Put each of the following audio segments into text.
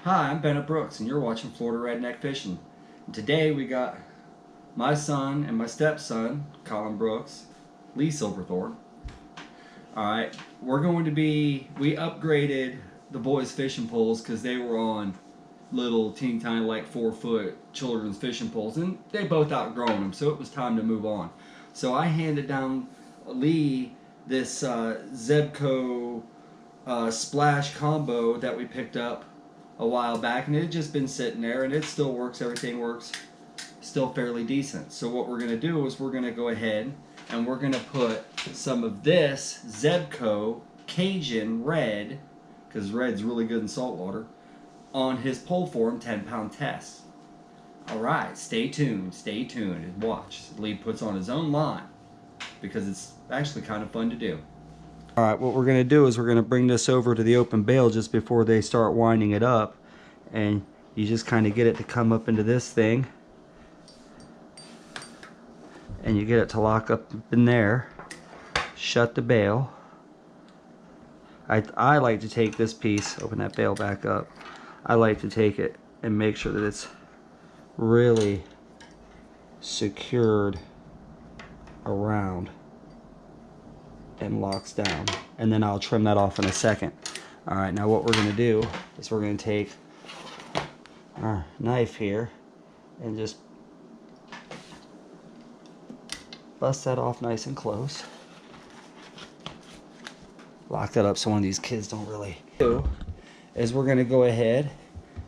Hi, I'm Bennett Brooks, and you're watching Florida Redneck Fishing. And today we got my son and my stepson, Colin Brooks, Lee Silverthorne. Alright, we upgraded the boys' fishing poles because they were on little teeny tiny, like 4-foot children's fishing poles, and they both outgrown them, so it was time to move on. So I handed down Lee this Zebco splash combo that we picked up a while back, and it had just been sitting there, and it still works. Everything works still fairly decent. So what we're going to do is we're going to go ahead and we're going to put some of this Zebco Cajun Red, because red's really good in saltwater, on his pole for him 10-pound test. Alright, stay tuned and watch. Lee puts on his own line because it's actually kind of fun to do. Alright, what we're going to do is we're going to bring this over to the open bail just before they start winding it up. And you just kind of get it to come up into this thing. And you get it to lock up in there. Shut the bail. I like to take this piece, open that bail back up. I like to take it and make sure that it's really secured around and locks down, and then I'll trim that off in a second. Alright, now what we're going to do is we're going to take our knife here and just bust that off nice and close. Lock that up so one of these kids don't really do. Is we're going to go ahead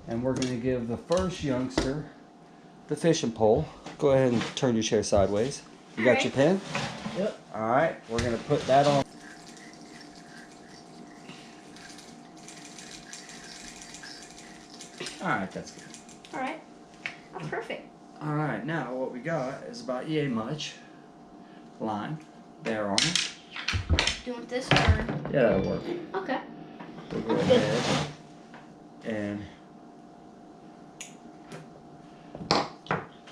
and we're going to give the first youngster the fishing pole. Go ahead and turn your chair sideways. You got your pen? Yep. Alright, we're going to put that on. Alright, that's good. Alright. Oh, perfect. Alright, now what we got is about yay much line there on it. Do you want this or? Yeah, that'll work. Okay. We'll go ahead and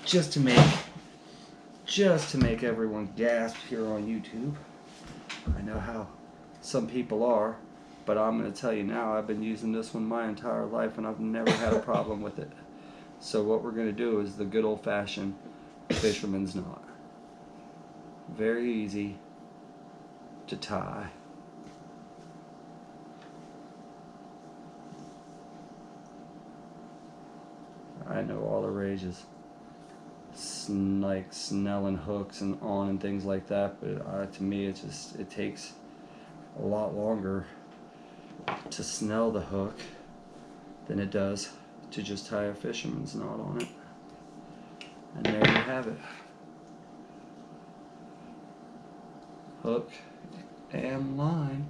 just to make everyone gasp here on YouTube. I know how some people are, but I'm going to tell you now, I've been using this one my entire life and I've never had a problem with it. So what we're going to do is the good old-fashioned fisherman's knot. Very easy to tie. I know all the rages, like snelling hooks and on and things like that, but to me it takes a lot longer to snell the hook than it does to just tie a fisherman's knot on it. And there you have it. Hook and line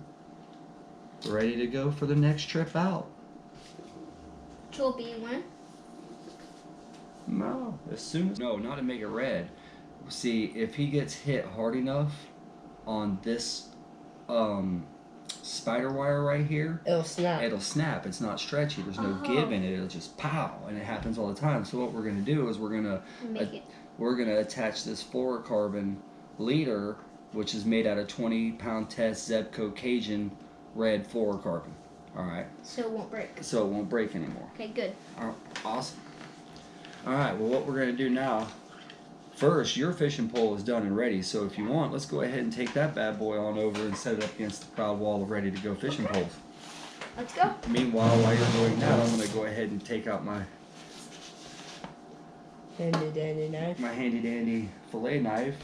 ready to go for the next trip out. Which will be when? No, as soon as... No, not to make it red. See, if he gets hit hard enough on this spider wire right here, It'll snap. it'll snap. It's not stretchy. There's no give in it. It'll just pow, and it happens all the time. So what we're going to do is we're going to attach this fluorocarbon leader, which is made out of 20-pound test Zebco Cajun red fluorocarbon. All right. So it won't break. So it won't break anymore. Okay, good. Awesome. Alright, well what we're going to do now, first your fishing pole is done and ready, so if you want, let's go ahead and take that bad boy on over and set it up against the proud wall of ready to go fishing poles. Let's go. Meanwhile, while you're doing that, I'm going to go ahead and take out my handy dandy knife. My handy dandy fillet knife,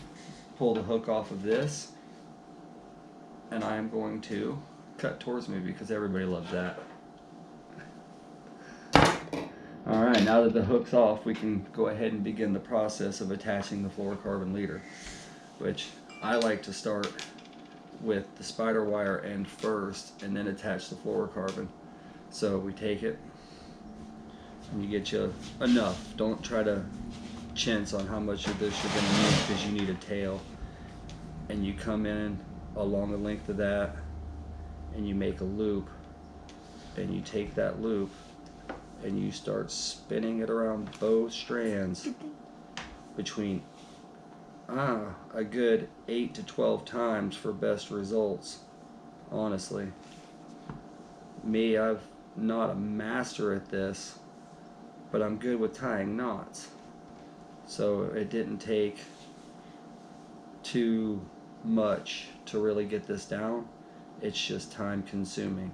pull the hook off of this, and I am going to cut towards me because everybody loves that. Alright, now that the hook's off, we can go ahead and begin the process of attaching the fluorocarbon leader, which I like to start with the spider wire end first and then attach the fluorocarbon. So we take it and you get you enough. Don't try to chintz on how much of this you're going to need because you need a tail. And you come in along the length of that and you make a loop, and you take that loop and you start spinning it around both strands between a good 8 to 12 times for best results. Honestly, me, I've not a master at this, but I'm good with tying knots. So it didn't take too much to really get this down. It's just time consuming.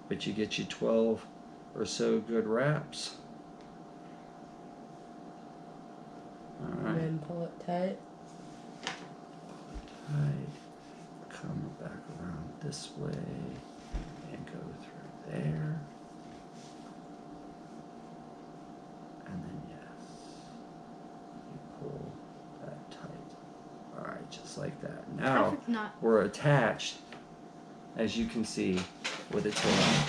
But you get you 12 or so good wraps. Alright. And then pull it tight. Tight. Come back around this way and go through there. And then yes, you pull that tight. Alright, just like that. Now Perfect knot. we're attached, as you can see, with a tail.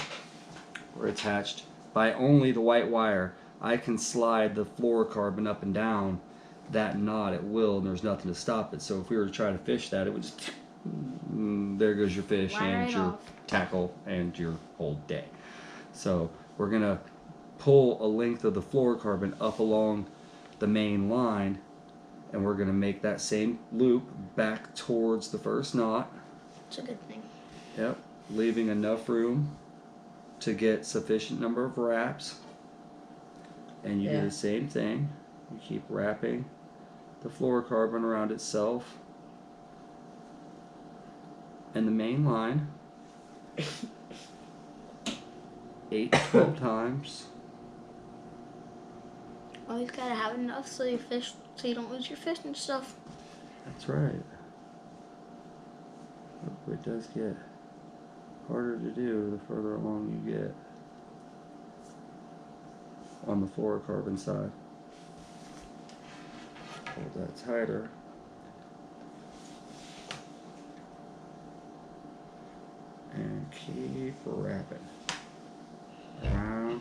We're attached by only the white wire. I can slide the fluorocarbon up and down that knot at will, and there's nothing to stop it. So if we were to try to fish that, it would just there goes your fish Wire and it your off. tackle and your whole day. So we're gonna pull a length of the fluorocarbon up along the main line, and we're gonna make that same loop back towards the first knot. It's a good thing. Yep, leaving enough room to get sufficient number of wraps. And you do Yeah. the same thing. You keep wrapping the fluorocarbon around itself and the main line 8 to 12 times. Always gotta have enough so you don't lose your fish and stuff. That's right. It does get harder to do the further along you get on the fluorocarbon side. Hold that tighter. And keep wrapping. Around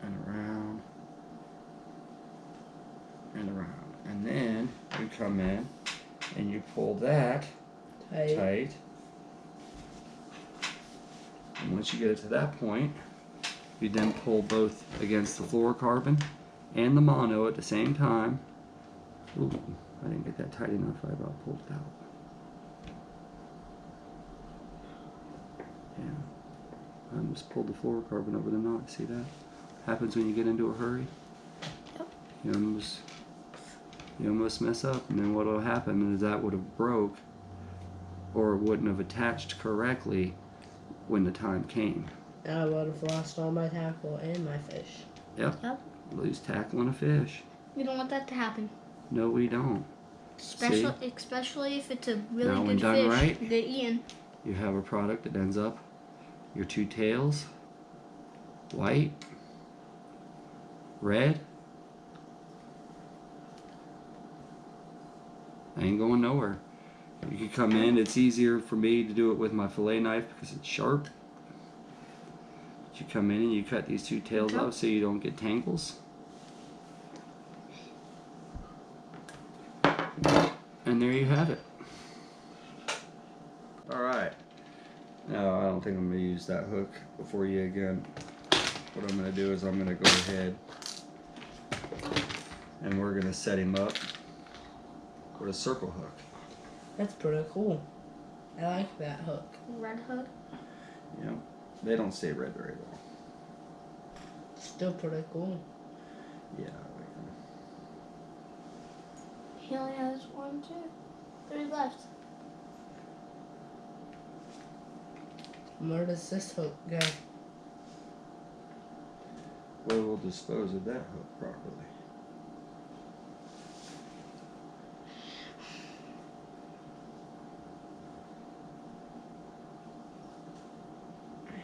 and around and around. And then you come in and you pull that Tight. tight. And once you get it to that point, you then pull both against the fluorocarbon and the mono at the same time. Ooh, I didn't get that tight enough. I about pulled it out. Yeah. I almost pulled the fluorocarbon over the knot. See that? Happens when you get into a hurry. Yep. You almost mess up, and then what'll happen is that would have broke or wouldn't have attached correctly when the time came. I would have lost all my tackle and my fish. Yep. Lose tackle and a fish. We don't want that to happen. No, we don't. Especially if it's a really Now when good done fish. right- Get eaten. You have a product that ends up your 2 tails, white, red. I ain't going nowhere. You can come in. It's easier for me to do it with my fillet knife because it's sharp. You come in and you cut these 2 tails Okay. off so you don't get tangles. And there you have it. Alright. No, I don't think I'm going to use that hook for you again. What I'm going to do is I'm going to go ahead and we're going to set him up with a circle hook. That's pretty cool. I like that hook. Red hook. You know, they don't stay red very long. Still pretty cool. Yeah. He only has 1, 2, 3 left. Where does this hook go? Well, we'll dispose of that hook properly.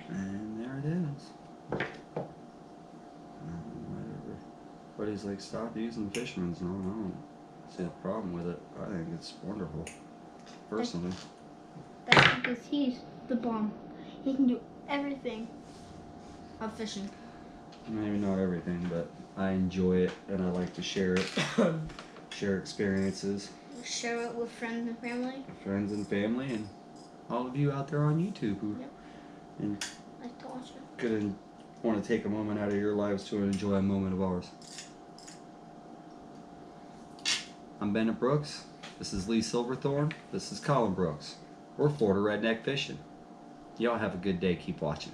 And there it is. Everybody's like, stop using the fisherman's. No, I don't see a problem with it. I think it's wonderful. Personally. That's because he's the bomb. He can do everything of fishing. Maybe not everything, but I enjoy it and I like to share it. Share experiences. Share it with friends and family. Friends and family and all of you out there on YouTube who Yep. and Like to watch it. could want to take a moment out of your lives to enjoy a moment of ours. I'm Bennett Brooks. This is Lee Silverthorne. This is Colin Brooks. We're Florida Redneck Fishing. Y'all have a good day. Keep watching.